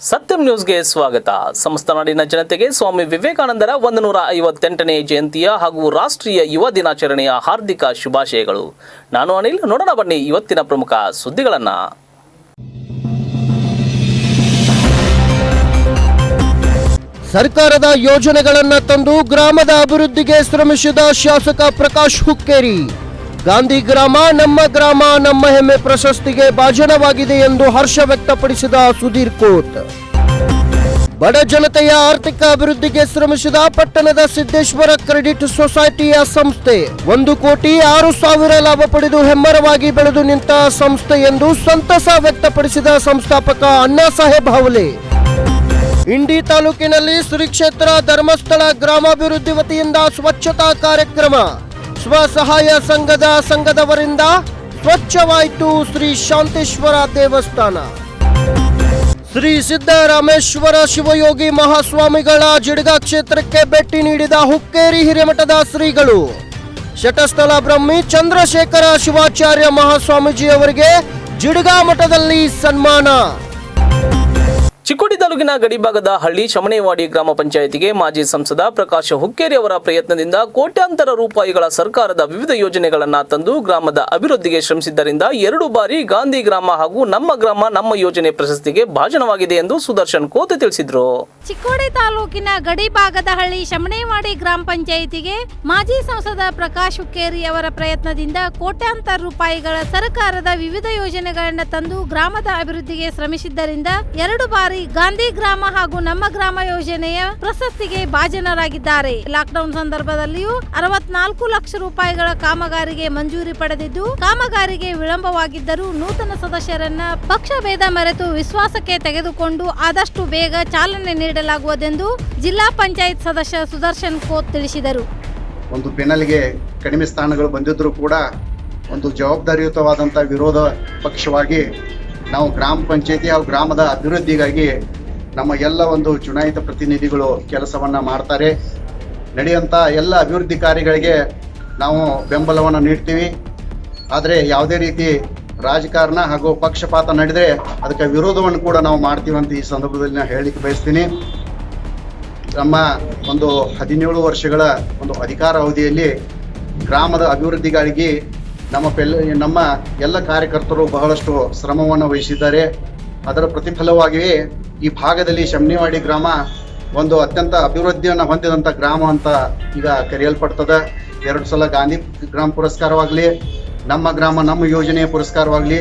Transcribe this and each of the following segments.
ಸತ್ಯಂ ನ್ಯೂಸ್ಗೆ ಸ್ವಾಗತ. ಸಮಸ್ತ ನಾಡಿನ ಜನತೆಗೆ ಸ್ವಾಮಿ ವಿವೇಕಾನಂದರ 158ನೇ ಜಯಂತಿಯ ಹಾಗೂ ರಾಷ್ಟ್ರೀಯ ಯುವ ದಿನಾಚರಣೆಯ ಹಾರ್ದಿಕ ಶುಭಾಶಯಗಳು. ನಾನು ಅನಿಲ್. ನೋಡೋಣ ಬನ್ನಿ ಇವತ್ತಿನ ಪ್ರಮುಖ ಸುದ್ದಿಗಳನ್ನು. ಸರ್ಕಾರದ ಯೋಜನೆಗಳನ್ನು ತಂದು ಗ್ರಾಮದ ಅಭಿವೃದ್ಧಿಗೆ ಶ್ರಮಿಸಿದ ಶಾಸಕ ಪ್ರಕಾಶ್ ಹುಕ್ಕೇರಿ. ಗಾಂಧಿ ಗ್ರಾಮ ನಮ್ಮ ಹೆಮ್ಮೆ ಪ್ರಶಸ್ತಿಗೆ ಭಾಜನವಾಗಿದೆ ಎಂದು ಹರ್ಷ ವ್ಯಕ್ತಪಡಿಸಿದ ಸುಧೀರ್ ಕೋತ್. ಬಡ ಜನತೆಯ ಆರ್ಥಿಕ ಅಭಿವೃದ್ಧಿಗೆ ಶ್ರಮಿಸಿದ ಪಟ್ಟಣದ ಸಿದ್ದೇಶ್ವರ ಕ್ರೆಡಿಟ್ ಸೊಸೈಟಿಯ ಸಂಸ್ಥೆ 1,06,000 ಲಾಭ ಪಡೆದು ಹೆಮ್ಮರವಾಗಿ ಬೆಳೆದು ನಿಂತ ಸಂಸ್ಥೆ ಎಂದು ಸಂತಸ ವ್ಯಕ್ತಪಡಿಸಿದ ಸಂಸ್ಥಾಪಕ ಅಣ್ಣಾ ಸಾಹೇಬ್ ಹವಲೆ. ಇಂಡಿ ತಾಲೂಕಿನಲ್ಲಿ ಶ್ರೀ ಕ್ಷೇತ್ರ ಧರ್ಮಸ್ಥಳ ಗ್ರಾಮಾಭಿವೃದ್ಧಿ ವತಿಯಿಂದ ಸ್ವಚ್ಛತಾ ಕಾರ್ಯಕ್ರಮ. ಸ್ವಸಹಾಯ ಸಂಘದವರಿಂದ ಸ್ವಚ್ಛವಾಯಿತು ಶ್ರೀ ಶಾಂತೇಶ್ವರ ದೇವಸ್ಥಾನ. ಶ್ರೀ ಸಿದ್ದರಾಮೇಶ್ವರ ಶಿವಯೋಗಿ ಮಹಾಸ್ವಾಮಿಗಳ ಜಿಡ್ಗ ಕ್ಷೇತ್ರಕ್ಕೆ ಭೇಟಿ ನೀಡಿದ ಹುಕ್ಕೇರಿ ಹಿರೇಮಠದ ಶ್ರೀಗಳು. ಶಟಸ್ಥಲ ಬ್ರಹ್ಮಿ ಚಂದ್ರಶೇಖರ ಶಿವಾಚಾರ್ಯ ಮಹಾಸ್ವಾಮೀಜಿಯವರಿಗೆ ಜಿಡ್ಗ ಮಠದಲ್ಲಿ ಸನ್ಮಾನ. ಚಿಕ್ಕೋಡಿ ತಾಲೂಕಿನ ಗಡಿಭಾಗದ ಹಳ್ಳಿ ಶಮನೇವಾಡಿ ಗ್ರಾಮ ಪಂಚಾಯಿತಿಗೆ ಮಾಜಿ ಸಂಸದ ಪ್ರಕಾಶ್ ಹುಕ್ಕೇರಿ ಅವರ ಪ್ರಯತ್ನದಿಂದ ಕೋಟ್ಯಾಂತರ ರೂಪಾಯಿಗಳ ಸರ್ಕಾರದ ವಿವಿಧ ಯೋಜನೆಗಳನ್ನು ತಂದು ಗ್ರಾಮದ ಅಭಿವೃದ್ಧಿಗೆ ಶ್ರಮಿಸಿದ್ದರಿಂದ 2 ಬಾರಿ ಗಾಂಧಿ ಗ್ರಾಮ ಹಾಗೂ ನಮ್ಮ ಯೋಜನೆ ಪ್ರಶಸ್ತಿಗೆ ಭಾಜನವಾಗಿದೆ ಎಂದು ಸುದರ್ಶನ್ ಕೋತೆ ತಿಳಿಸಿದರು. ಚಿಕ್ಕೋಡಿ ತಾಲೂಕಿನ ಗಡಿಭಾಗದ ಹಳ್ಳಿ ಶಮನೇವಾಡಿ ಗ್ರಾಮ ಪಂಚಾಯಿತಿಗೆ ಮಾಜಿ ಸಂಸದ ಪ್ರಕಾಶ್ ಹುಕ್ಕೇರಿ ಅವರ ಪ್ರಯತ್ನದಿಂದ ಕೋಟ್ಯಾಂತರ ರೂಪಾಯಿಗಳ ಸರ್ಕಾರದ ವಿವಿಧ ಯೋಜನೆಗಳನ್ನು ತಂದು ಗ್ರಾಮದ ಅಭಿವೃದ್ಧಿಗೆ ಶ್ರಮಿಸಿದ್ದರಿಂದ 2 ಬಾರಿ ಗಾಂಧಿ ಗ್ರಾಮ ಹಾಗೂ ನಮ್ಮ ಗ್ರಾಮ ಯೋಜನೆಯ ಪ್ರಶಸ್ತಿಗೆ ಭಾಜನರಾಗಿದ್ದಾರೆ. ಲಾಕ್ಡೌನ್ ಸಂದರ್ಭದಲ್ಲಿಯೂ 64 ಲಕ್ಷ ರೂಪಾಯಿಗಳ ಕಾಮಗಾರಿಗೆ ಮಂಜೂರಿ ಪಡೆದಿದ್ದು, ಕಾಮಗಾರಿಗೆ ವಿಳಂಬವಾಗಿದ್ದರೂ ನೂತನ ಸದಸ್ಯರನ್ನ ಪಕ್ಷ ಭೇದ ಮರೆತು ವಿಶ್ವಾಸಕ್ಕೆ ತೆಗೆದುಕೊಂಡು ಆದಷ್ಟು ಬೇಗ ಚಾಲನೆ ನೀಡಲಾಗುವುದೆಂದು ಜಿಲ್ಲಾ ಪಂಚಾಯತ್ ಸದಸ್ಯ ಸುದರ್ಶನ್ ಕೋತ್ ತಿಳಿಸಿದರು. ಒಂದು ಪೆನಲ್ಗೆ ಕಡಿಮೆ ಸ್ಥಾನಗಳು ಬಂದಿದ್ರೂ ಕೂಡ ಒಂದು ಜವಾಬ್ದಾರಿಯುತವಾದಂಥ ವಿರೋಧ ಪಕ್ಷವಾಗಿ ನಾವು ಗ್ರಾಮ ಪಂಚಾಯತಿ ಹಾಗೂ ಗ್ರಾಮದ ಅಭಿವೃದ್ಧಿಗಾಗಿ ನಮ್ಮ ಎಲ್ಲ ಒಂದು ಚುನಾಯಿತ ಪ್ರತಿನಿಧಿಗಳು ಕೆಲಸವನ್ನು ಮಾಡ್ತಾರೆ. ನಡೆಯುವಂಥ ಎಲ್ಲ ಅಭಿವೃದ್ಧಿ ಕಾರ್ಯಗಳಿಗೆ ನಾವು ಬೆಂಬಲವನ್ನು ನೀಡ್ತೀವಿ. ಆದರೆ ಯಾವುದೇ ರೀತಿ ರಾಜಕಾರಣ ಹಾಗೂ ಪಕ್ಷಪಾತ ನಡೆದರೆ ಅದಕ್ಕೆ ವಿರೋಧವನ್ನು ಕೂಡ ನಾವು ಮಾಡ್ತೀವಿ ಅಂತ ಈ ಸಂದರ್ಭದಲ್ಲಿ ನಾನು ಹೇಳಲಿಕ್ಕೆ ಬಯಸ್ತೀನಿ. ನಮ್ಮ ಒಂದು 17 ವರ್ಷಗಳ ಒಂದು ಅಧಿಕಾರ ಅವಧಿಯಲ್ಲಿ ಗ್ರಾಮದ ಅಭಿವೃದ್ಧಿಗಾಗಿ ನಮ್ಮ ಎಲ್ಲ ಕಾರ್ಯಕರ್ತರು ಬಹಳಷ್ಟು ಶ್ರಮವನ್ನು ವಹಿಸಿದ್ದಾರೆ. ಅದರ ಪ್ರತಿಫಲವಾಗಿಯೇ ಈ ಭಾಗದಲ್ಲಿ ಶಮನೇವಾಡಿ ಗ್ರಾಮ ಒಂದು ಅತ್ಯಂತ ಅಭಿವೃದ್ಧಿಯನ್ನು ಹೊಂದಿದಂಥ ಗ್ರಾಮ ಅಂತ ಈಗ ಕರೆಯಲ್ಪಡ್ತದೆ. 2 ಸಲ ಗಾಂಧಿ ಗ್ರಾಮ ಪುರಸ್ಕಾರವಾಗಲಿ, ನಮ್ಮ ಯೋಜನೆಯ ಪುರಸ್ಕಾರವಾಗಲಿ,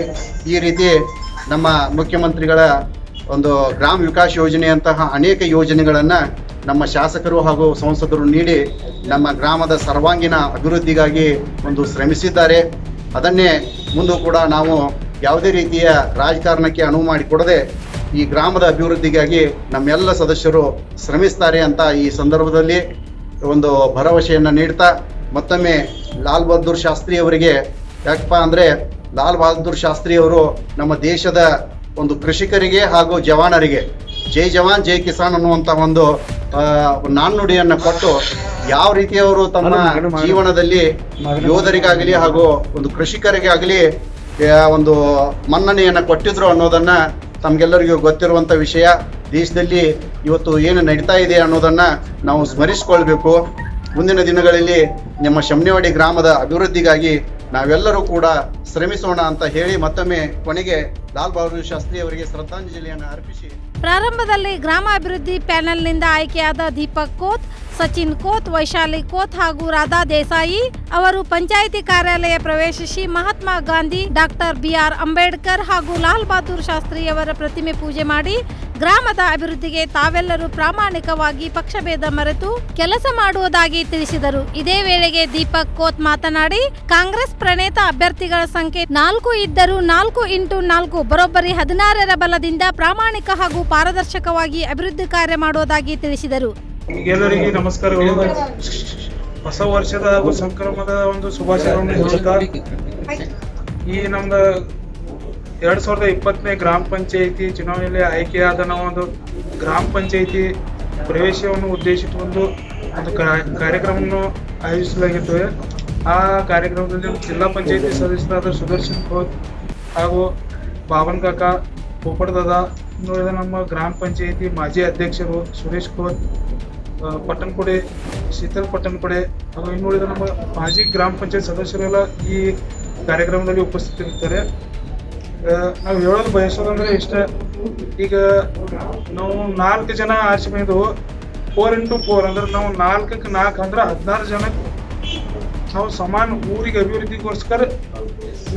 ಈ ರೀತಿ ನಮ್ಮ ಮುಖ್ಯಮಂತ್ರಿಗಳ ಒಂದು ಗ್ರಾಮ ವಿಕಾಸ ಯೋಜನೆಯಂತಹ ಅನೇಕ ಯೋಜನೆಗಳನ್ನು ನಮ್ಮ ಶಾಸಕರು ಹಾಗೂ ಸಂಸದರು ನೀಡಿ ನಮ್ಮ ಗ್ರಾಮದ ಸರ್ವಾಂಗೀಣ ಅಭಿವೃದ್ಧಿಗಾಗಿ ಒಂದು ಶ್ರಮಿಸಿದ್ದಾರೆ. ಅದನ್ನೇ ಮುಂದೂ ಕೂಡ ನಾವು ಯಾವುದೇ ರೀತಿಯ ರಾಜಕಾರಣಕ್ಕೆ ಅನುವು ಮಾಡಿಕೊಡದೆ ಈ ಗ್ರಾಮದ ಅಭಿವೃದ್ಧಿಗಾಗಿ ನಮ್ಮೆಲ್ಲ ಸದಸ್ಯರು ಶ್ರಮಿಸ್ತಾರೆ ಅಂತ ಈ ಸಂದರ್ಭದಲ್ಲಿ ಒಂದು ಭರವಸೆಯನ್ನು ನೀಡ್ತಾ ಮತ್ತೊಮ್ಮೆ ಲಾಲ್ ಬಹದ್ದೂರ್ ಶಾಸ್ತ್ರಿ ಅವರಿಗೆ, ಯಾಕಪ್ಪ ಅಂದರೆ ಲಾಲ್ ಬಹದ್ದೂರ್ ಶಾಸ್ತ್ರಿ ಅವರು ನಮ್ಮ ದೇಶದ ಒಂದು ಕೃಷಿಕರಿಗೆ ಹಾಗೂ ಜವಾನರಿಗೆ ಜೈ ಜವಾನ್ ಜೈ ಕಿಸಾನ್ ಅನ್ನುವಂಥ ಒಂದು ನಾಣ್ಣುಡಿಯನ್ನು ಕೊಟ್ಟು ಯಾವ ರೀತಿಯವರು ತಮ್ಮ ಜೀವನದಲ್ಲಿ ಯೋಧರಿಗಾಗಲಿ ಹಾಗೂ ಒಂದು ಕೃಷಿಕರಿಗಾಗಲಿ ಒಂದು ಮನ್ನಣೆಯನ್ನು ಕೊಟ್ಟಿದ್ರು ಅನ್ನೋದನ್ನು ತಮಗೆಲ್ಲರಿಗೂ ಗೊತ್ತಿರುವಂಥ ವಿಷಯ. ದೇಶದಲ್ಲಿ ಇವತ್ತು ಏನು ನಡೀತಾ ಇದೆ ಅನ್ನೋದನ್ನು ನಾವು ಸ್ಮರಿಸಿಕೊಳ್ಬೇಕು. ಮುಂದಿನ ದಿನಗಳಲ್ಲಿ ನಮ್ಮ ಶಮನೇವಾಡಿ ಗ್ರಾಮದ ಅಭಿವೃದ್ಧಿಗಾಗಿ ನಾವೆಲ್ಲರೂ ಕೂಡ ಶ್ರಮಿಸೋಣ ಅಂತ ಹೇಳಿ ಮತ್ತೊಮ್ಮೆ ಕೊನೆಗೆ ಲಾಲ್ ಬಹದ್ದೂರ್ ಶಾಸ್ತ್ರಿ ಅವರಿಗೆ ಶ್ರದ್ಧಾಂಜಲಿಯನ್ನು ಅರ್ಪಿಸಿ ಪ್ರಾರಂಭದಲ್ಲಿ ಗ್ರಾಮ ಅಭಿವೃದ್ಧಿ ಪ್ಯಾನೆಲ್ನಿಂದ ಆಯ್ಕೆಯಾದ ದೀಪಕ್ ಕೋತ್, ಸಚಿನ್ ಕೋತ್, ವೈಶಾಲಿ ಕೋತ್ ಹಾಗೂ ರಾಧಾ ದೇಸಾಯಿ ಅವರು ಪಂಚಾಯಿತಿ ಕಾರ್ಯಾಲಯ ಪ್ರವೇಶಿಸಿ ಮಹಾತ್ಮ ಗಾಂಧಿ, ಡಾಕ್ಟರ್ BR ಅಂಬೇಡ್ಕರ್ ಹಾಗೂ ಲಾಲ್ ಬಹದ್ದೂರ್ ಶಾಸ್ತ್ರಿಯವರ ಪ್ರತಿಮೆ ಪೂಜೆ ಮಾಡಿ ಗ್ರಾಮದ ಅಭಿವೃದ್ಧಿಗೆ ತಾವೆಲ್ಲರೂ ಪ್ರಾಮಾಣಿಕವಾಗಿ ಪಕ್ಷಭೇದ ಮರೆತು ಕೆಲಸ ಮಾಡುವುದಾಗಿ ತಿಳಿಸಿದರು. ಇದೇ ವೇಳೆಗೆ ದೀಪಕ್ ಕೋತ್ ಮಾತನಾಡಿ, ಕಾಂಗ್ರೆಸ್ ಪ್ರಣೇತ ಅಭ್ಯರ್ಥಿಗಳ ಸಂಖ್ಯೆ 4 ಇದ್ದರೂ 4x4 ಬರೋಬ್ಬರಿ 16ರ ಬಲದಿಂದ ಪ್ರಾಮಾಣಿಕ ಹಾಗೂ ಪಾರದರ್ಶಕವಾಗಿ ಅಭಿವೃದ್ಧಿ ಕಾರ್ಯ ಮಾಡುವುದಾಗಿ ತಿಳಿಸಿದರು. ಎಲ್ಲರಿಗೆ ನಮಸ್ಕಾರಗಳು. ಹೊಸ ವರ್ಷದ ಹಾಗೂ ಸಂಕ್ರಮಣದ ಒಂದು ಶುಭಾಶಯಗಳನ್ನು ಹೇಳುತ್ತಾ ಈ ನಮ್ದು 2020ನೇ ಗ್ರಾಮ ಪಂಚಾಯಿತಿ ಚುನಾವಣೆಯಲ್ಲಿ ಆಯ್ಕೆಯಾದ ನಾವು ಒಂದು ಗ್ರಾಮ ಪಂಚಾಯಿತಿ ಪ್ರವೇಶವನ್ನು ಉದ್ದೇಶಿಸಿಕೊಂಡು ಒಂದು ಕಾರ್ಯಕ್ರಮವನ್ನು ಆಯೋಜಿಸಲಾಗಿದ್ದೇವೆ. ಆ ಕಾರ್ಯಕ್ರಮದಲ್ಲಿ ಜಿಲ್ಲಾ ಪಂಚಾಯಿತಿ ಸದಸ್ಯರಾದ ಸುದರ್ಶನ್ ಕೋತ್ ಹಾಗೂ ಬಾಬನ್ ಕಾಕ, ಪೋಪಡ್ದಾದ ಇನ್ನುಳಿದ ನಮ್ಮ ಗ್ರಾಮ ಪಂಚಾಯತಿ ಮಾಜಿ ಅಧ್ಯಕ್ಷರು ಸುರೇಶ್ ಕೋತ್, ಪಟ್ಟಣಕೊಡೆ, ಶೀತಲ್ ಪಟ್ಟಣಕೊಡೆ ಹಾಗೂ ಇನ್ನುಳಿದ ನಮ್ಮ ಮಾಜಿ ಗ್ರಾಮ ಪಂಚಾಯತ್ ಸದಸ್ಯರೆಲ್ಲ ಈ ಕಾರ್ಯಕ್ರಮದಲ್ಲಿ ಉಪಸ್ಥಿತರಿರ್ತಾರೆ. ನಾವು ಹೇಳೋದು ಬಯಸೋದಂದ್ರೆ ಇಷ್ಟ, ಈಗ ನಾವು 4 ಜನ ಆರ್ಸಿ ಬಂದಿದ್ದೆವು. 4x4 ಅಂದ್ರೆ ನಾವು 4x 4 ಅಂದ್ರೆ 16 ಜನ ನಾವು ಸಮಾನ ಊರಿಗೆ ಅಭಿವೃದ್ಧಿಗೋಸ್ಕರ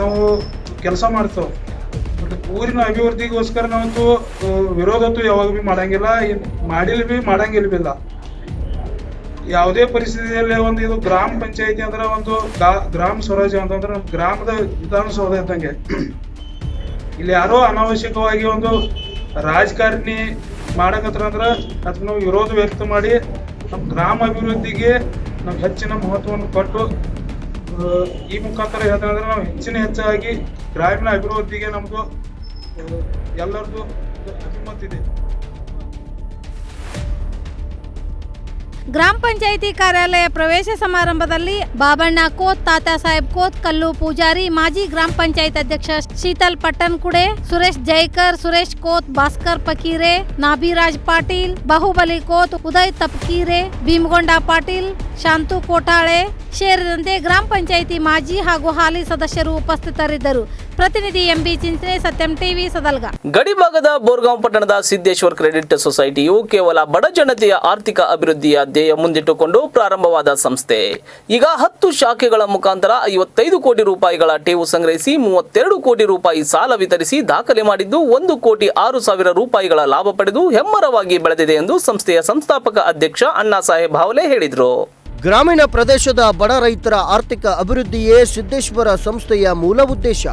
ನಾವು ಕೆಲಸ ಮಾಡ್ತೇವೆ. ಊರಿನ ಅಭಿವೃದ್ಧಿಗೋಸ್ಕರ ನಾವಂತೂ ವಿರೋಧಂತೂ ಯಾವಾಗ ಭೀ ಮಾಡಂಗಿಲ್ಲ, ಮಾಡಂಗಿಲ್ಲ. ಯಾವುದೇ ಪರಿಸ್ಥಿತಿಯಲ್ಲಿ ಒಂದು ಇದು ಗ್ರಾಮ ಪಂಚಾಯತಿ ಅಂದ್ರೆ ಒಂದು ಗ್ರಾಮ ಸ್ವರಾಜ್ಯ ಅಂತಂದ್ರೆ ನಮ್ಮ ಗ್ರಾಮದ ವಿಧಾನಸೌಧ ಇದ್ದಂಗೆ. ಇಲ್ಲಿ ಯಾರೋ ಅನಾವಶ್ಯಕವಾಗಿ ಒಂದು ರಾಜಕಾರಣಿ ಮಾಡಕತ್ತಂದ್ರೆ ಅದಕ್ಕೆ ನಾವು ವಿರೋಧ ವ್ಯಕ್ತ ಮಾಡಿ ನಮ್ಮ ಗ್ರಾಮ ಅಭಿವೃದ್ಧಿಗೆ ನಾವು ಹೆಚ್ಚಿನ ಮಹತ್ವವನ್ನು ಕೊಟ್ಟು ಈ ಮುಖಾಂತರ ಹೇಳ್ತಂದ್ರೆ ನಾವು ಹೆಚ್ಚಾಗಿ ಗ್ರಾಮೀಣ ಅಭಿವೃದ್ಧಿಗೆ ನಮ್ದು ಎಲ್ಲರದು ಅಭಿಮತ ಇದೆ. ಗ್ರಾಮ ಪಂಚಾಯಿತಿ ಕಾರ್ಯಾಲಯ ಪ್ರವೇಶ ಸಮಾರಂಭದಲ್ಲಿ ಬಾಬಣ್ಣ ಕೋತ್, ತಾತಾ ಸಾಹೇಬ್ ಕೋತ್, ಕಲ್ಲು ಪೂಜಾರಿ, ಮಾಜಿ ಗ್ರಾಮ ಪಂಚಾಯತ್ ಅಧ್ಯಕ್ಷ ಶೀತಲ್ ಪಟ್ಟಣಕುಡೆ, ಸುರೇಶ್ ಜೈಕರ್, ಸುರೇಶ್ ಕೋತ್, ಭಾಸ್ಕರ್ ಪಕೀರೆ, ನಾಭಿರಾಜ್ ಪಾಟೀಲ್, ಬಾಹುಬಲಿ ಕೋತ್, ಉದಯ್ ತಪ್ಕೀರೆ, ಭೀಮಗೊಂಡ ಪಾಟೀಲ್, ಶಾಂತು ಕೋಟಾಳೆ ಸೇರಿದಂತೆ ಗ್ರಾಮ ಪಂಚಾಯಿತಿ ಮಾಜಿ ಹಾಗೂ ಹಾಲಿ ಸದಸ್ಯರು ಉಪಸ್ಥಿತರಿದ್ದರು. ಪ್ರತಿನಿಧಿ ಎಂಬಿ ಚಿಂಚನೆ, ಸತ್ಯಂ ಟಿವಿ, ಸದಲ್ಗ. ಗಡಿಭಾಗದ ಬೋರ್ಗಾಂವ್ ಪಟ್ಟಣದ ಸಿದ್ದೇಶ್ವರ್ ಕ್ರೆಡಿಟ್ ಸೊಸೈಟಿಯು ಕೇವಲ ಬಡ ಜನತೆಯ ಆರ್ಥಿಕ ಅಭಿವೃದ್ಧಿಯ ಧ್ಯೇಯ ಮುಂದಿಟ್ಟುಕೊಂಡು ಪ್ರಾರಂಭವಾದ ಸಂಸ್ಥೆ. ಈಗ 10 ಶಾಖೆಗಳ ಮುಖಾಂತರ 55 ಕೋಟಿ ರೂಪಾಯಿಗಳ ಠೇವು ಸಂಗ್ರಹಿಸಿ 32 ಕೋಟಿ ರೂಪಾಯಿ ಸಾಲ ವಿತರಿಸಿ ದಾಖಲೆ ಮಾಡಿದ್ದು 1,06,000 ರೂಪಾಯಿಗಳ ಲಾಭ ಪಡೆದು ಹೆಮ್ಮರವಾಗಿ ಬೆಳೆದಿದೆ ಎಂದು ಸಂಸ್ಥೆಯ ಸಂಸ್ಥಾಪಕ ಅಧ್ಯಕ್ಷ ಅಣ್ಣಾ ಸಾಹೇಬ್ ಹಾವಲೆ ಹೇಳಿದರು. ಗ್ರಾಮೀಣ ಪ್ರದೇಶದ ಬಡ ರೈತರ ಆರ್ಥಿಕ ಅಭಿವೃದ್ಧಿಯೇ ಸಿದ್ದೇಶ್ವರ ಸಂಸ್ಥೆಯ ಮೂಲ ಉದ್ದೇಶ.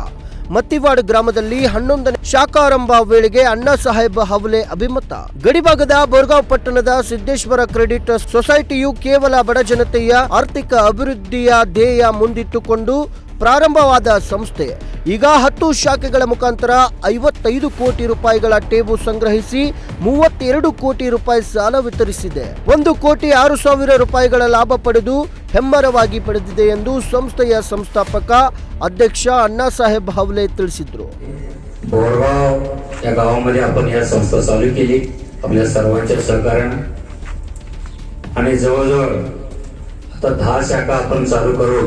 ಮತ್ತಿವಾಡ್ ಗ್ರಾಮದಲ್ಲಿ 11ನೇ ಶಾಖಾರಂಭ ವೇಳೆಗೆ ಅಣ್ಣಾ ಸಾಹೇಬ್ ಹಾವಲೆ ಅಭಿಮತ. ಗಡಿಭಾಗದ ಬೋರ್ಗಾಂವ್ ಪಟ್ಟಣದ ಸಿದ್ದೇಶ್ವರ ಕ್ರೆಡಿಟ್ ಸೊಸೈಟಿಯು ಕೇವಲ ಬಡ ಜನತೆಯ ಆರ್ಥಿಕ ಅಭಿವೃದ್ಧಿಯ ಧ್ಯೇಯ ಮುಂದಿಟ್ಟುಕೊಂಡು ಪ್ರಾರಂಭವಾದ ಸಂಸ್ಥೆ. ಈಗ 10 ಶಾಖೆಗಳ ಮುಖಾಂತರ 55 ಕೋಟಿ ರೂಪಾಯಿಗಳ ಠೇವು ಸಂಗ್ರಹಿಸಿ 32 ಕೋಟಿ ರೂಪಾಯಿ ಸಾಲ ವಿತರಿಸಿದೆ. 1,06,000 ರೂಪಾಯಿಗಳ ಲಾಭ ಪಡೆದು ಹೆಮ್ಮರವಾಗಿ ಪಡೆದಿದೆ ಎಂದು ಸಂಸ್ಥೆಯ ಸಂಸ್ಥಾಪಕ अध्यक्ष अण्णासाहेब हावले ತಿಳಿಸಿದರು. बोरगाव या गावामध्ये आपण या संस्था चालू केली आपल्या सर्वांच्या सहकार्याने आणि जवळजवळ आता 10 शाखा आपण चालू करून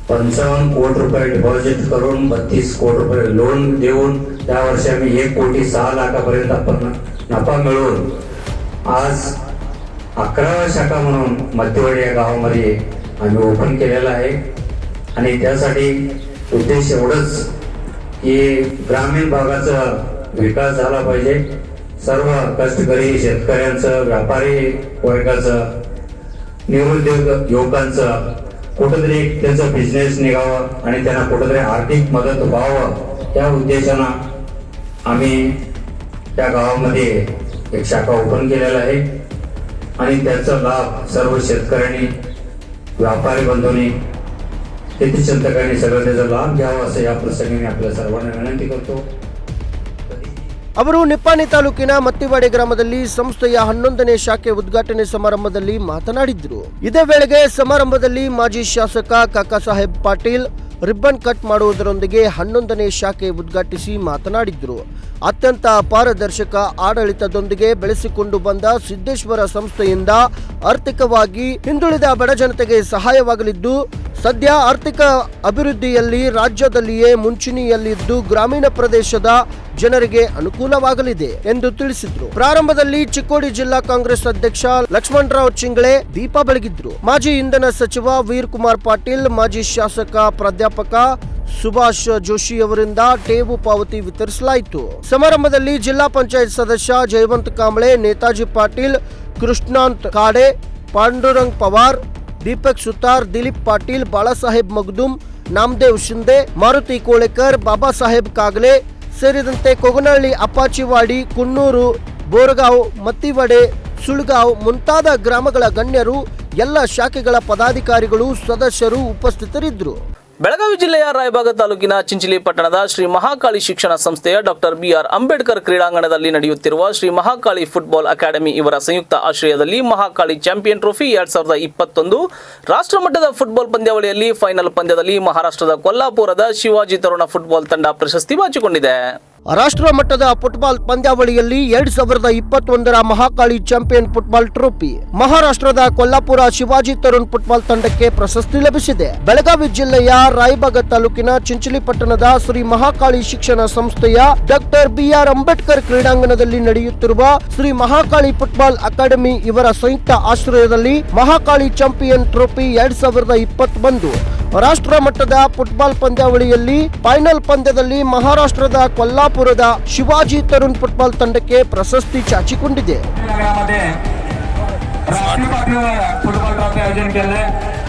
55 कोटी रुपये डिपॉझिट करून 32 कोटी रुपये लोन देऊन त्या वर्षी आम्ही 1,06 लाखापर्यंत आपण नफा मिळवून आज 11 शाखा म्हणून मध्यवाडी या गावामध्ये आम्ही ओपन केलेला आहे. आणि त्यासाठी उद्देश एवढंच की ग्रामीण भागाचा विकास झाला पाहिजे. सर्व कष्टकरी शेतकऱ्यांचं, व्यापारी वर्गाचं, निरुद्योग युवकांचं कुठेतरी त्यांचा बिझनेस निघावा आणि त्यांना कुठेतरी आर्थिक मदत व्हावं या उद्देशानं आम्ही त्या गावामध्ये एक शाखा ओपन केलेला आहे आणि त्याचा लाभ सर्व शेतकऱ्यांनी, व्यापारी बंधूंनी, शेती चिंतकांनी सगळं त्याचा लाभ घ्यावा असं या प्रसंगी मी आपल्या सर्वांना विनंती करतो. ಅವರು ನಿಪ್ಪಾಣಿ ತಾಲೂಕಿನ ಮತ್ತಿವಾಡಿ ಗ್ರಾಮದಲ್ಲಿ ಸಂಸ್ಥೆಯ 11ನೇ ಶಾಖೆ ಉದ್ಘಾಟನೆ ಸಮಾರಂಭದಲ್ಲಿ ಮಾತನಾಡಿದರು. ಇದೇ ವೇಳೆಗೆ ಸಮಾರಂಭದಲ್ಲಿ ಮಾಜಿ ಶಾಸಕ ಕಾಕಾ ಸಾಹೇಬ್ ಪಾಟೀಲ್ ರಿಬ್ಬನ್ ಕಟ್ ಮಾಡುವುದರೊಂದಿಗೆ 11ನೇ ಶಾಖೆ ಉದ್ಘಾಟಿಸಿ ಮಾತನಾಡಿದರು. ಅತ್ಯಂತ ಪಾರದರ್ಶಕ ಆಡಳಿತದೊಂದಿಗೆ ಬೆಳೆಸಿಕೊಂಡು ಬಂದ ಸಿದ್ದೇಶ್ವರ ಸಂಸ್ಥೆಯಿಂದ ಆರ್ಥಿಕವಾಗಿ ಹಿಂದುಳಿದ ಬಡ ಜನತೆಗೆ ಸಹಾಯವಾಗಲಿದ್ದು ಸದ್ಯ ಆರ್ಥಿಕ ಅಭಿವೃದ್ಧಿಯಲ್ಲಿ ರಾಜ್ಯದಲ್ಲಿಯೇ ಮುಂಚೂಣಿಯಲ್ಲಿದ್ದು ಗ್ರಾಮೀಣ ಪ್ರದೇಶದ ಜನರಿಗೆ ಅನುಕೂಲವಾಗಲಿದೆ ಎಂದು ತಿಳಿಸಿದರು. ಪ್ರಾರಂಭದಲ್ಲಿ ಚಿಕ್ಕೋಡಿ ಜಿಲ್ಲಾ ಕಾಂಗ್ರೆಸ್ ಅಧ್ಯಕ್ಷ ಲಕ್ಷ್ಮಣರಾವ್ ಚಿಂಗಳೆ ದೀಪ ಬೆಳಗಿದ್ರು. ಮಾಜಿ ಇಂಧನ ಸಚಿವ ವೀರ್ ಕುಮಾರ್ ಪಾಟೀಲ್, ಮಾಜಿ ಶಾಸಕ ಪ್ರಾಧ್ಯಾಪಕ ಸುಭಾಷ್ ಜೋಶಿ ಅವರಿಂದ ಠೇವು ಪಾವತಿ ವಿತರಿಸಲಾಯಿತು. ಸಮಾರಂಭದಲ್ಲಿ ಜಿಲ್ಲಾ ಪಂಚಾಯತ್ ಸದಸ್ಯ ಜಯವಂತ್ ಕಾಂಬಳೆ, ನೇತಾಜಿ ಪಾಟೀಲ್, ಕೃಷ್ಣಾಂತ್ ಕಾಡೆ, ಪಾಂಡುರಂಗ್ ಪವಾರ್, ದೀಪಕ್ ಸುತಾರ್, ದಿಲೀಪ್ ಪಾಟೀಲ್, ಬಾಳಾಸಾಹೇಬ್ ಮಗ್ದುಮ್, ನಾಮದೇವ್ ಶಿಂದೆ, ಮಾರುತಿ ಕೋಳೆಕರ್, ಬಾಬಾ ಸಾಹೇಬ್ ಕಾಗಲೆ ಸೇರಿದಂತೆ ಕೊಗನಹಳ್ಳಿ, ಅಪ್ಪಾಚಿವಾಡಿ, ಕುನ್ನೂರು, ಬೋರಗಾಂವ್, ಮತ್ತಿವಡೆ, ಸುಳ್ಗಾಂವ್ ಮುಂತಾದ ಗ್ರಾಮಗಳ ಗಣ್ಯರು, ಎಲ್ಲ ಶಾಖೆಗಳ ಪದಾಧಿಕಾರಿಗಳು, ಸದಸ್ಯರು ಉಪಸ್ಥಿತರಿದ್ದರು. ಬೆಳಗಾವಿ ಜಿಲ್ಲೆಯ ರಾಯಬಾಗ ತಾಲೂಕಿನ ಚಿಂಚಲಿ ಪಟ್ಟಣದ ಶ್ರೀ ಮಹಾಕಾಳಿ ಶಿಕ್ಷಣ ಸಂಸ್ಥೆಯ ಡಾಕ್ಟರ್ ಬಿಆರ್ ಅಂಬೇಡ್ಕರ್ ಕ್ರೀಡಾಂಗಣದಲ್ಲಿ ನಡೆಯುತ್ತಿರುವ ಶ್ರೀ ಮಹಾಕಾಳಿ ಫುಟ್ಬಾಲ್ ಅಕಾಡೆಮಿ ಇವರ ಸಂಯುಕ್ತ ಆಶ್ರಯದಲ್ಲಿ ಮಹಾಕಾಳಿ ಚಾಂಪಿಯನ್ ಟ್ರೋಫಿ 2021 ರಾಷ್ಟ್ರಮಟ್ಟದ ಫುಟ್ಬಾಲ್ ಪಂದ್ಯಾವಳಿಯಲ್ಲಿ ಫೈನಲ್ ಪಂದ್ಯದಲ್ಲಿ ಮಹಾರಾಷ್ಟ್ರದ ಕೊಲ್ಲಾಪುರದ ಶಿವಾಜಿ ತರುಣ ಫುಟ್ಬಾಲ್ ತಂಡ ಪ್ರಶಸ್ತಿ ಬಾಚಿಕೊಂಡಿದೆ. ರಾಷ್ಟ್ರ ಮಟ್ಟದ ಫುಟ್ಬಾಲ್ ಪಂದ್ಯಾವಳಿಯಲ್ಲಿ 2021ರ ಮಹಾಕಾಳಿ ಚಾಂಪಿಯನ್ ಫುಟ್ಬಾಲ್ ಟ್ರೋಫಿ ಮಹಾರಾಷ್ಟ್ರದ ಕೊಲ್ಲಾಪುರ ಶಿವಾಜಿ ತರುಣ್ ಫುಟ್ಬಾಲ್ ತಂಡಕ್ಕೆ ಪ್ರಶಸ್ತಿ ಲಭಿಸಿದೆ. ಬೆಳಗಾವಿ ಜಿಲ್ಲೆಯ ರಾಯಬಾಗ ತಾಲೂಕಿನ ಚಿಂಚಲಿ ಪಟ್ಟಣದ ಶ್ರೀ ಮಹಾಕಾಳಿ ಶಿಕ್ಷಣ ಸಂಸ್ಥೆಯ ಡಾಕ್ಟರ್ ಬಿಆರ್ ಅಂಬೇಡ್ಕರ್ ಕ್ರೀಡಾಂಗಣದಲ್ಲಿ ನಡೆಯುತ್ತಿರುವ ಶ್ರೀ ಮಹಾಕಾಳಿ ಫುಟ್ಬಾಲ್ ಅಕಾಡೆಮಿ ಇವರ ಸಂಯುಕ್ತ ಆಶ್ರಯದಲ್ಲಿ ಮಹಾಕಾಳಿ ಚಾಂಪಿಯನ್ ಟ್ರೋಫಿ 2021 ರಾಷ್ಟ್ರ ಮಟ್ಟದ ಫುಟ್ಬಾಲ್ ಪಂದ್ಯಾವಳಿಯಲ್ಲಿ ಫೈನಲ್ ಪಂದ್ಯದಲ್ಲಿ ಮಹಾರಾಷ್ಟ್ರದ कोल्हापुರದ शिवाजी तरुण फुटबॉल ತಂಡಕ್ಕೆ ಪ್ರಶಸ್ತಿ ಚಾಚಿಕೊಂಡಿದೆ. राष्ट्रीय पातळीवर फुटबॉल ट्रॉफी आयोजन केले.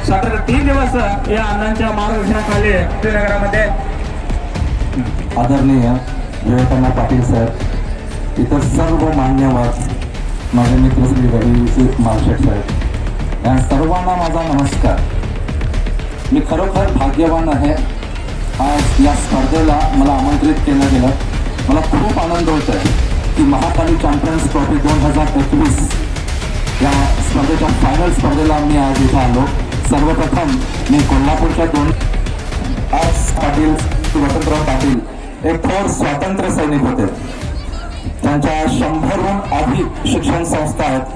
सतत 3 दिवस या अण्णांच्या मार्गदर्शनाखाली नगरामध्ये आदरणीय विवेकानंद पाटील साहेब, इतर सर्व मान्यवर, माझे मित्र श्री रवी मालशेठ साहेब, या सर्वांना माझा नमस्कार. मी खरोखर भाग्यवान आहे. आज या स्पर्धेला मला आमंत्रित केलं गेलं. मला खूप आनंद होत आहे की महाकाली चॅम्पियन्स ट्रॉफी 2021 या स्पर्धेच्या फायनल स्पर्धेला मी आज इथे आलो. सर्वप्रथम मी कोल्हापूरच्या आज पाटील वसंतराव पाटील एक थोर स्वातंत्र्य सैनिक होते. त्यांच्या 100हून अधिक शिक्षण संस्था आहेत.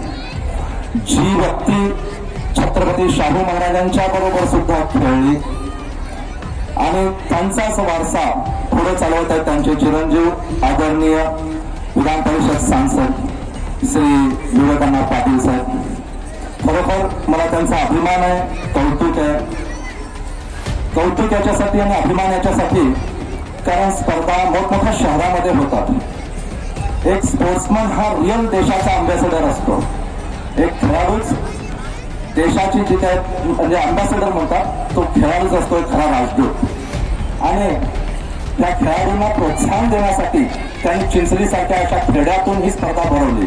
जी व्यक्ती छत्रपती शाहू महाराजांच्या बरोबर सुद्धा खेळली आणि त्यांचाच वारसा पुढे चालवत आहेत त्यांचे चिरंजीव आदरणीय विधान परिषद सांसद श्री विवेकानंद पाटील साहेब. खरोखर मला त्यांचा अभिमान आहे, कौतुक आहे. कौतुक याच्यासाठी आणि अभिमान याच्यासाठी कारण स्पर्धा मोठमोठ्या शहरामध्ये होतात. एक स्पोर्ट्समन हा रिअल देशाचा अँबॅसेडर असतो. एक खेळाडूच देशाची जिथे म्हणजे अँबॅसेडर म्हणतात तो खेळाडूच असतो, एक खरा राजदूत. आणि त्या खेळाडूंना प्रोत्साहन देण्यासाठी त्यांनी चिंचलीसारख्या अशा खेड्यातून ही स्पर्धा भरवली.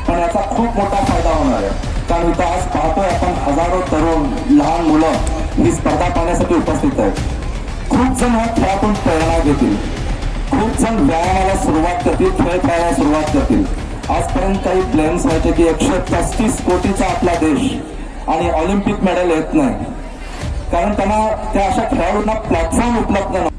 पण याचा खूप मोठा फायदा होणार आहे कारण इथं आज पाहतोय आपण हजारो तरुण लहान मुलं ही स्पर्धा पाहण्यासाठी उपस्थित आहेत. खूप जण या खेळातून प्रेरणा घेतील, खूप जण व्यायामाला सुरुवात करतील, खेळ खेळायला सुरुवात करतील. आजपर्यंत काही प्लेन्स व्हायचे की 135 कोटीचा आपला देश आणि ऑलिम्पिक मेडल येत नाही कारण त्यांना त्या अशा खेळाडूंना प्लॅटफॉर्म उपलब्ध नाही.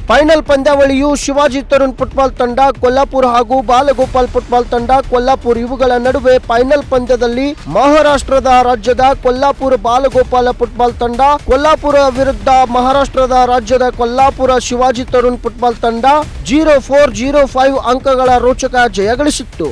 ಫೈನಲ್ ಪಂದ್ಯಾವಳಿಯು ಶಿವಾಜಿ ತರುಣ್ ಫುಟ್ಬಾಲ್ ತಂಡ ಕೊಲ್ಲಾಪುರ ಹಾಗೂ ಬಾಲಗೋಪಾಲ್ ಫುಟ್ಬಾಲ್ ತಂಡ ಕೊಲ್ಲಾಪುರ ಇವುಗಳ ನಡುವೆ ಫೈನಲ್ ಪಂದ್ಯದಲ್ಲಿ ಮಹಾರಾಷ್ಟ್ರದ ರಾಜ್ಯದ ಕೊಲ್ಲಾಪುರ ಬಾಲಗೋಪಾಲ ಫುಟ್ಬಾಲ್ ತಂಡ ಕೊಲ್ಲಾಪುರ ವಿರುದ್ಧ ಮಹಾರಾಷ್ಟ್ರದ ರಾಜ್ಯದ ಕೊಲ್ಲಾಪುರ ಶಿವಾಜಿ ತರುಣ್ ಫುಟ್ಬಾಲ್ ತಂಡ 0-4-0-5 ಅಂಕಗಳ ರೋಚಕ ಜಯ ಗಳಿಸಿತ್ತು.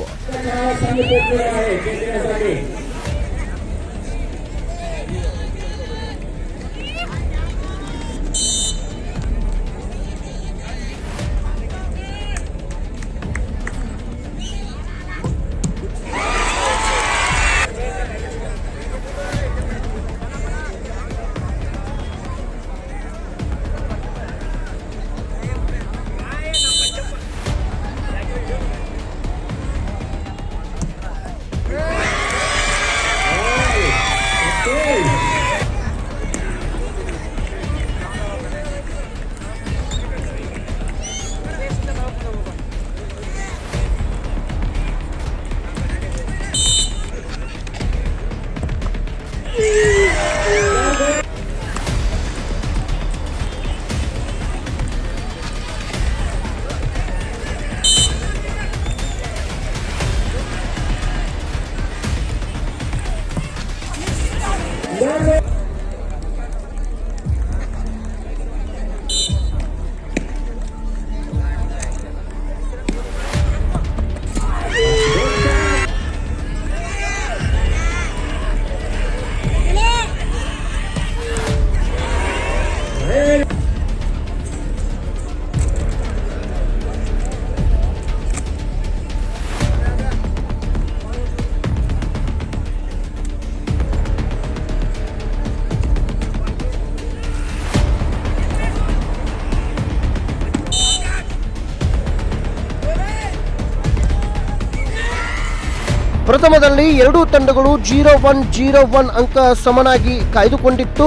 ಪ್ರಥಮದಲ್ಲಿ ಎರಡೂ ತಂಡಗಳು 0-1 ಅಂಕ ಸಮನಾಗಿ ಕಾಯ್ದುಕೊಂಡಿತ್ತು.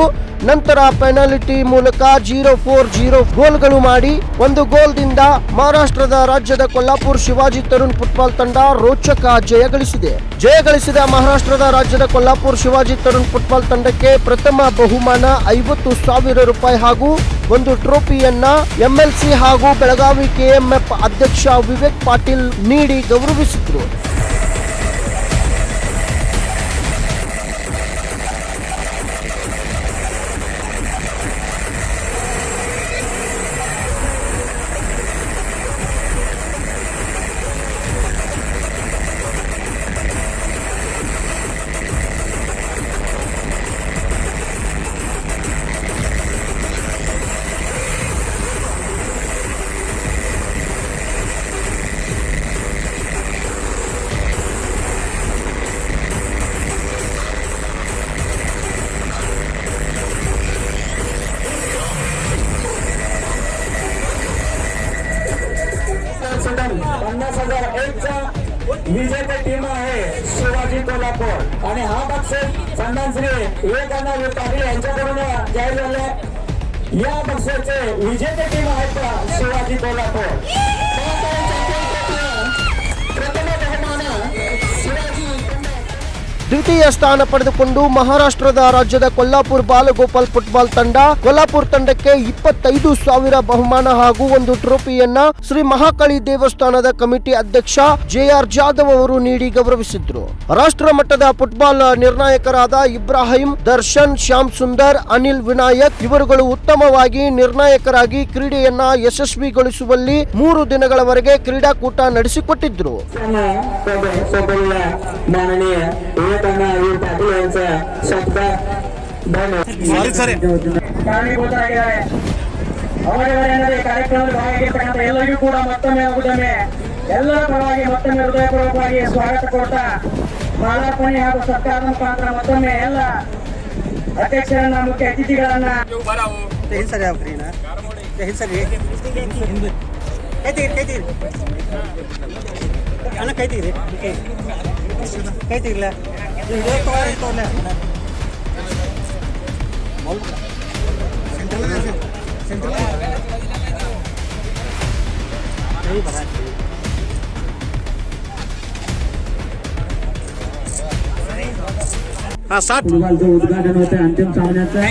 ನಂತರ ಪೆನಾಲ್ಟಿ ಮೂಲಕ 0-4 ಗೋಲ್ಗಳು ಮಾಡಿ ಒಂದು ಗೋಲ್ದಿಂದ ಮಹಾರಾಷ್ಟ್ರದ ರಾಜ್ಯದ ಕೊಲ್ಲಾಪುರ್ ಶಿವಾಜಿ ತರುಣ್ ಫುಟ್ಬಾಲ್ ತಂಡ ರೋಚಕ ಜಯಗಳಿಸಿದ ಮಹಾರಾಷ್ಟ್ರದ ರಾಜ್ಯದ ಕೊಲ್ಲಾಪುರ್ ಶಿವಾಜಿ ತರುಣ್ ಫುಟ್ಬಾಲ್ ತಂಡಕ್ಕೆ ಪ್ರಥಮ ಬಹುಮಾನ 50,000 ರೂಪಾಯಿ ಹಾಗೂ ಒಂದು ಟ್ರೋಫಿಯನ್ನ ಎಂಎಲ್ಸಿ ಹಾಗೂ ಬೆಳಗಾವಿ ಕೆಎಂಎಫ್ ಅಧ್ಯಕ್ಷ ವಿವೇಕ್ ಪಾಟೀಲ್ ನೀಡಿ ಗೌರವಿಸಿದ್ರು. विजेते टीम आहे शिवाजी कोल्हापूर आणि हा बक्षीस सन्मान श्री विवेकानंद पाटील यांच्याकडून जाहीर झाले. या बक्षीसचे विजेते टीम आहेत शिवाजी कोल्हापूर. प्रथम ಬಹುಮಾನ शिवाजी. ದ್ವಿತೀಯ ಸ್ಥಾನ ಪಡೆದುಕೊಂಡು ಮಹಾರಾಷ್ಟ್ರದ ರಾಜ್ಯದ ಕೊಲ್ಲಾಪುರ್ ಬಾಲಗೋಪಾಲ್ ಫುಟ್ಬಾಲ್ ತಂಡ ಕೊಲ್ಲಾಪುರ್ ತಂಡಕ್ಕೆ 25,000 ಬಹುಮಾನ ಹಾಗೂ ಒಂದು ಟ್ರೋಫಿಯನ್ನ ಶ್ರೀ ಮಹಾಕಾಳಿ ದೇವಸ್ಥಾನದ ಕಮಿಟಿ ಅಧ್ಯಕ್ಷ ಜೆಆರ್ ಜಾಧವ್ ಅವರು ನೀಡಿ ಗೌರವಿಸಿದ್ರು. ರಾಷ್ಟ್ರ ಮಟ್ಟದ ಫುಟ್ಬಾಲ್ ನಿರ್ಣಾಯಕರಾದ ಇಬ್ರಾಹಿಂ, ದರ್ಶನ್, ಶ್ಯಾಮ್ ಸುಂದರ್, ಅನಿಲ್ ವಿನಾಯಕ್ ಇವರುಗಳು ಉತ್ತಮವಾಗಿ ನಿರ್ಣಾಯಕರಾಗಿ ಕ್ರೀಡೆಯನ್ನ ಯಶಸ್ವಿಗೊಳಿಸುವಲ್ಲಿ 3 ದಿನಗಳವರೆಗೆ ಕ್ರೀಡಾಕೂಟ ನಡೆಸಿಕೊಟ್ಟಿದ್ರು. पाटील यांचा शब्द ಕಾರಣೀಭೂತರಾಗಿದ್ದಾರೆ. ಅವರವರ ಕಾರ್ಯಕ್ರಮದಲ್ಲಿ ಭಾಗಿಯಾಗಿರ್ತಕ್ಕಂಥ ಎಲ್ಲರಿಗೂ ಕೂಡ ಮತ್ತೊಮ್ಮೆ ಎಲ್ಲರ ಪರವಾಗಿ ಮತ್ತೊಮ್ಮೆ ಹೃದಯಪೂರ್ವಕವಾಗಿ ಸ್ವಾಗತ ಕೊಡ್ತಾ ಮಾಲಾರ್ಪಣೆ ಹಾಗೂ ಸರ್ಕಾರದ ಮುಖಾಂತರ ಮತ್ತೊಮ್ಮೆ ಎಲ್ಲ ಅಧ್ಯಕ್ಷರನ್ನ ಮುಖ್ಯ ಅತಿಥಿಗಳನ್ನ उद्घाटन होते अंतिम सामन्याचं.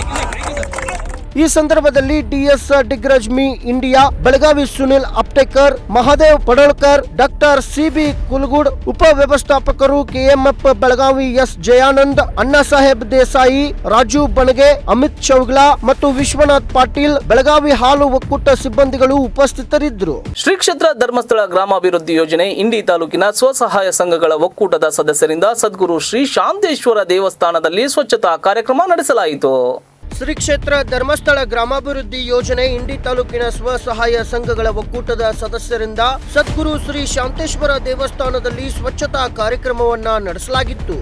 ಈ ಸಂದರ್ಭದಲ್ಲಿ ಡಿಎಸ್ ಡಿಗ್ರಜ್ಮಿ India, Belagavi Sunil Aptekar, Mahadev Padolkar, doctor CB Kulgud, ಉಪ ವ್ಯವಸ್ಥಾಪಕರು ಕೆಎಂಎಫ್ ಬೆಳಗಾವಿ ಎಸ್ ಜಯಾನಂದ್, ಅಣ್ಣಾ ಸಾಹೇಬ್ ದೇಸಾಯಿ, ರಾಜು ಬಣಗೆ, ಅಮಿತ್ ಚೌಗ್ಲಾ ಮತ್ತು ವಿಶ್ವನಾಥ್ ಪಾಟೀಲ್ ಬೆಳಗಾವಿ ಹಾಲು ಒಕ್ಕೂಟ ಸಿಬ್ಬಂದಿಗಳು ಉಪಸ್ಥಿತರಿದ್ದರು. ಶ್ರೀ ಕ್ಷೇತ್ರ ಧರ್ಮಸ್ಥಳ ಗ್ರಾಮಾಭಿವೃದ್ಧಿ ಯೋಜನೆ ಇಂಡಿ ತಾಲೂಕಿನ ಸ್ವಸಹಾಯ ಸಂಘಗಳ ಒಕ್ಕೂಟದ ಸದಸ್ಯರಿಂದ ಸದ್ಗುರು ಶ್ರೀ ಶಾಂತೇಶ್ವರ ದೇವಸ್ಥಾನದಲ್ಲಿ ಸ್ವಚ್ಛತಾ ಕಾರ್ಯಕ್ರಮ ನಡೆಸಲಾಯಿತು. ಶ್ರೀ ಕ್ಷೇತ್ರ ಧರ್ಮಸ್ಥಳ ಗ್ರಾಮಾಭಿವೃದ್ಧಿ ಯೋಜನೆ ಇಂಡಿ ತಾಲೂಕಿನ ಸ್ವಸಹಾಯ ಸಂಘಗಳ ಒಕ್ಕೂಟದ ಸದಸ್ಯರಿಂದ ಸದ್ಗುರು ಶ್ರೀ ಶಾಂತೇಶ್ವರ ದೇವಸ್ಥಾನದಲ್ಲಿ ಸ್ವಚ್ಛತಾ ಕಾರ್ಯಕ್ರಮವನ್ನ ನಡೆಸಲಾಗಿತ್ತು.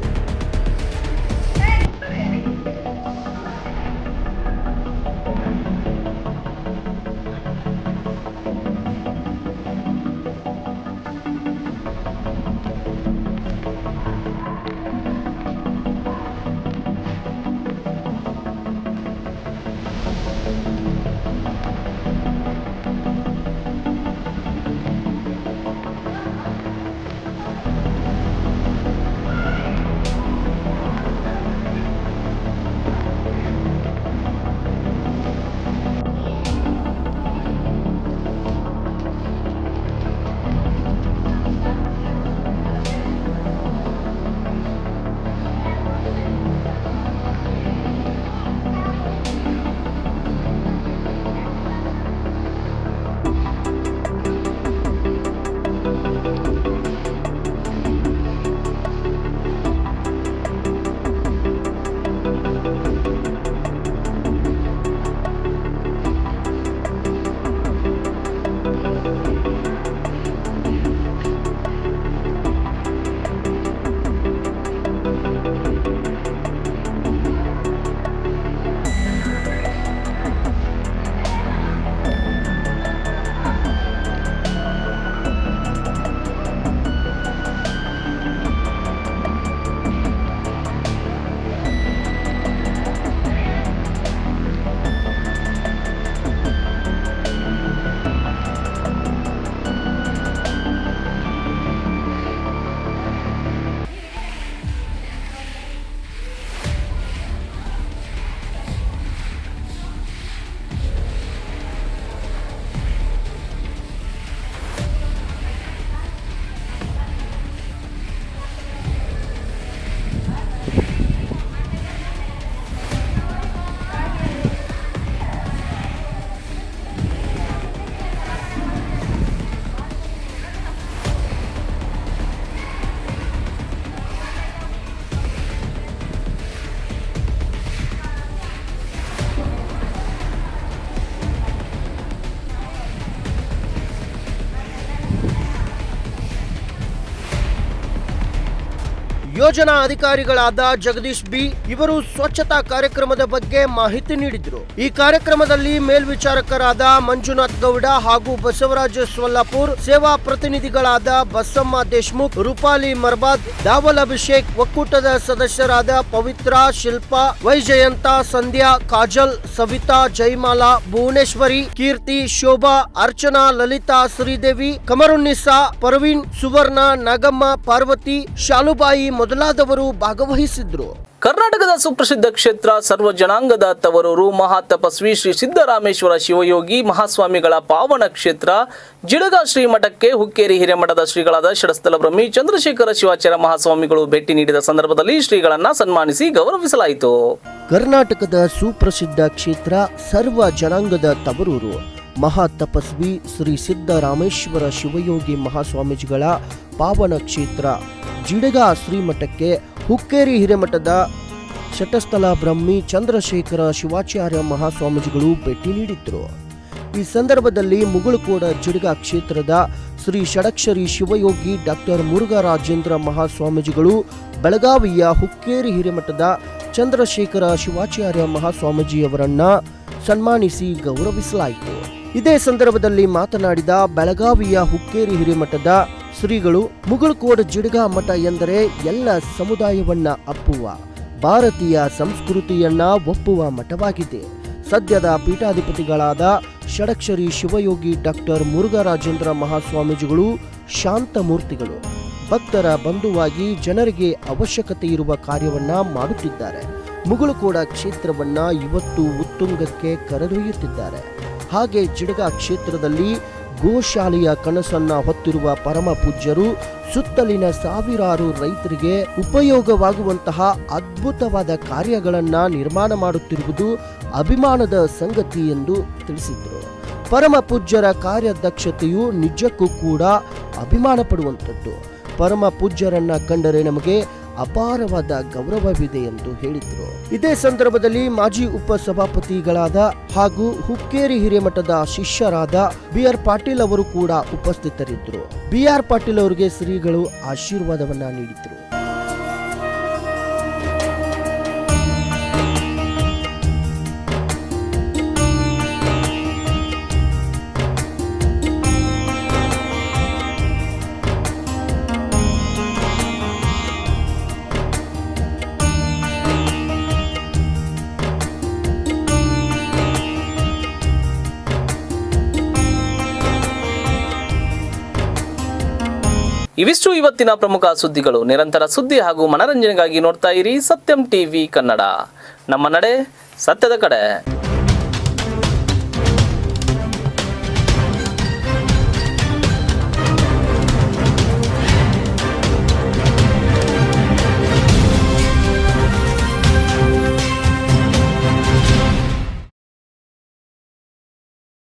ಯೋಜನಾ ಅಧಿಕಾರಿಗಳಾದ ಜಗದೀಶ್ ಬಿ ಇವರು ಸ್ವಚ್ಛತಾ ಕಾರ್ಯಕ್ರಮದ ಬಗ್ಗೆ ಮಾಹಿತಿ ನೀಡಿದರು. ಈ ಕಾರ್ಯಕ್ರಮದಲ್ಲಿ ಮೇಲ್ವಿಚಾರಕರಾದ ಮಂಜುನಾಥ್ ಗೌಡ ಹಾಗೂ ಬಸವರಾಜ ಸೊಲ್ಲಾಪುರ್, ಸೇವಾ ಪ್ರತಿನಿಧಿಗಳಾದ ಬಸಮ್ಮ ದೇಶ್ಮುಖ್, ರೂಪಾಲಿ ಮರ್ಬಾದ್, ದಾವಲ್ ಅಭಿಷೇಕ್, ಒಕ್ಕೂಟದ ಸದಸ್ಯರಾದ ಪವಿತ್ರ, ಶಿಲ್ಪಾ, ವೈಜಯಂತ, ಸಂಧ್ಯಾ, ಕಾಜಲ್, ಸವಿತಾ, ಜೈಮಾಲಾ, ಭುವನೇಶ್ವರಿ, ಕೀರ್ತಿ, ಶೋಭಾ, ಅರ್ಚನಾ, ಲಲಿತಾ, ಶ್ರೀದೇವಿ, ಕಮರುನ್ನಿಸಾ, ಪರ್ವೀನ್, ಸುವರ್ಣ, ನಾಗಮ್ಮ, ಪಾರ್ವತಿ, ಶಾಲುಬಾಯಿ ಮೊದಲಾದವರು ಭಾಗವಹಿಸಿದ್ರು. ಕರ್ನಾಟಕದ ಸುಪ್ರಸಿದ್ಧ ಕ್ಷೇತ್ರ ಸರ್ವ ಜನಾಂಗದ ತವರೂರು ಮಹಾ ತಪಸ್ವಿ ಶ್ರೀ ಸಿದ್ದರಾಮೇಶ್ವರ ಶಿವಯೋಗಿ ಮಹಾಸ್ವಾಮಿಗಳ ಪಾವನ ಕ್ಷೇತ್ರ ಜಿಡಗ ಶ್ರೀಮಠಕ್ಕೆ ಹುಕ್ಕೇರಿ ಹಿರೇಮಠದ ಶ್ರೀಗಳಾದ ಷಡಸ್ಥಲ ಬ್ರಹ್ಮಿ ಚಂದ್ರಶೇಖರ ಶಿವಾಚಾರ್ಯ ಮಹಾಸ್ವಾಮಿಗಳು ಭೇಟಿ ನೀಡಿದ ಸಂದರ್ಭದಲ್ಲಿ ಶ್ರೀಗಳನ್ನ ಸನ್ಮಾನಿಸಿ ಗೌರವಿಸಲಾಯಿತು. ಕರ್ನಾಟಕದ ಸುಪ್ರಸಿದ್ಧ ಕ್ಷೇತ್ರ ಸರ್ವ ಜನಾಂಗದ ತವರೂರು ಮಹಾ ತಪಸ್ವಿ ಶ್ರೀ ಸಿದ್ದರಾಮೇಶ್ವರ ಶಿವಯೋಗಿ ಮಹಾಸ್ವಾಮೀಜಿಗಳ ಪಾವನ ಕ್ಷೇತ್ರ ಜಿಡಗ ಶ್ರೀಮಠಕ್ಕೆ ಹುಕ್ಕೇರಿ ಹಿರೇಮಠದ ಷಟಸ್ಥಲ ಬ್ರಹ್ಮಿ ಚಂದ್ರಶೇಖರ ಶಿವಾಚಾರ್ಯ ಮಹಾಸ್ವಾಮೀಜಿಗಳು ಭೇಟಿ ನೀಡಿದ್ರು. ಈ ಸಂದರ್ಭದಲ್ಲಿ ಮುಗುಳುಕೋಡ ಜಿಡಗ ಕ್ಷೇತ್ರದ ಶ್ರೀ ಷಡಕ್ಷರಿ ಶಿವಯೋಗಿ ಡಾಕ್ಟರ್ ಮುರುಘರಾಜೇಂದ್ರ ಮಹಾಸ್ವಾಮೀಜಿಗಳು, ಬೆಳಗಾವಿಯ ಹುಕ್ಕೇರಿ ಹಿರೇಮಠದ ಚಂದ್ರಶೇಖರ ಶಿವಾಚಾರ್ಯ ಮಹಾಸ್ವಾಮೀಜಿಯವರನ್ನ ಸನ್ಮಾನಿಸಿ ಗೌರವಿಸಲಾಯಿತು. ಇದೇ ಸಂದರ್ಭದಲ್ಲಿ ಮಾತನಾಡಿದ ಬೆಳಗಾವಿಯ ಹುಕ್ಕೇರಿ ಹಿರೇಮಠದ ಶ್ರೀಗಳು, ಮುಗುಳುಕೋಡ ಜಿಡಗ ಮಠ ಎಂದರೆ ಎಲ್ಲ ಸಮುದಾಯವನ್ನ ಅಪ್ಪುವ, ಭಾರತೀಯ ಸಂಸ್ಕೃತಿಯನ್ನ ಒಪ್ಪುವ ಮಠವಾಗಿದೆ. ಸದ್ಯದ ಪೀಠಾಧಿಪತಿಗಳಾದ ಷಡಕ್ಷರಿ ಶಿವಯೋಗಿ ಡಾಕ್ಟರ್ ಮುರುಘರಾಜೇಂದ್ರ ಮಹಾಸ್ವಾಮೀಜಿಗಳು ಶಾಂತ ಮೂರ್ತಿಗಳು, ಭಕ್ತರ ಬಂಧುವಾಗಿ ಜನರಿಗೆ ಅವಶ್ಯಕತೆ ಇರುವ ಕಾರ್ಯವನ್ನ ಮಾಡುತ್ತಿದ್ದಾರೆ. ಮುಗುಳುಕೋಡ ಕ್ಷೇತ್ರವನ್ನ ಇವತ್ತು ಉತ್ತುಂಗಕ್ಕೆ ಕರೆದೊಯ್ಯುತ್ತಿದ್ದಾರೆ. ಹಾಗೆ ಜಿಡಗ ಕ್ಷೇತ್ರದಲ್ಲಿ ಗೋಶಾಲೆಯ ಕನಸನ್ನ ಹೊತ್ತಿರುವ ಪರಮ ಪೂಜ್ಯರು ಸುತ್ತಲಿನ ಸಾವಿರಾರು ರೈತರಿಗೆ ಉಪಯೋಗವಾಗುವಂತಹ ಅದ್ಭುತವಾದ ಕಾರ್ಯಗಳನ್ನ ನಿರ್ಮಾಣ ಮಾಡುತ್ತಿರುವುದು ಅಭಿಮಾನದ ಸಂಗತಿ ಎಂದು ತಿಳಿಸಿದರು. ಪರಮ ಪೂಜ್ಯರ ಕಾರ್ಯದಕ್ಷತೆಯು ನಿಜಕ್ಕೂ ಕೂಡ ಅಭಿಮಾನ ಪಡುವಂಥದ್ದು. ಪರಮ ಪೂಜ್ಯರನ್ನ ಕಂಡರೆ ನಮಗೆ ಅಪಾರವಾದ ಗೌರವವಿದೆ ಎಂದು ಹೇಳಿದರು. ಇದೇ ಸಂದರ್ಭದಲ್ಲಿ ಮಾಜಿ ಉಪಸಭಾಪತಿಗಳಾದ ಹಾಗೂ ಹುಕ್ಕೇರಿ ಹಿರೇಮಠದ ಶಿಷ್ಯರಾದ BR ಪಾಟೀಲ್ ಅವರು ಕೂಡ ಉಪಸ್ಥಿತರಿದ್ದರು. BR ಪಾಟೀಲ್ ಅವರಿಗೆ ಶ್ರೀಗಳು ಆಶೀರ್ವಾದವನ್ನ ನೀಡಿದರು. ಇವಿಷ್ಟು ಇವತ್ತಿನ ಪ್ರಮುಖ ಸುದ್ದಿಗಳು. ನಿರಂತರ ಸುದ್ದಿ ಹಾಗೂ ಮನರಂಜನೆಗಾಗಿ ನೋಡ್ತಾ ಇರಿ ಸತ್ಯಂ ಟಿವಿ ಕನ್ನಡ. ನಮ್ಮ ನಡೆ ಸತ್ಯದ ಕಡೆ.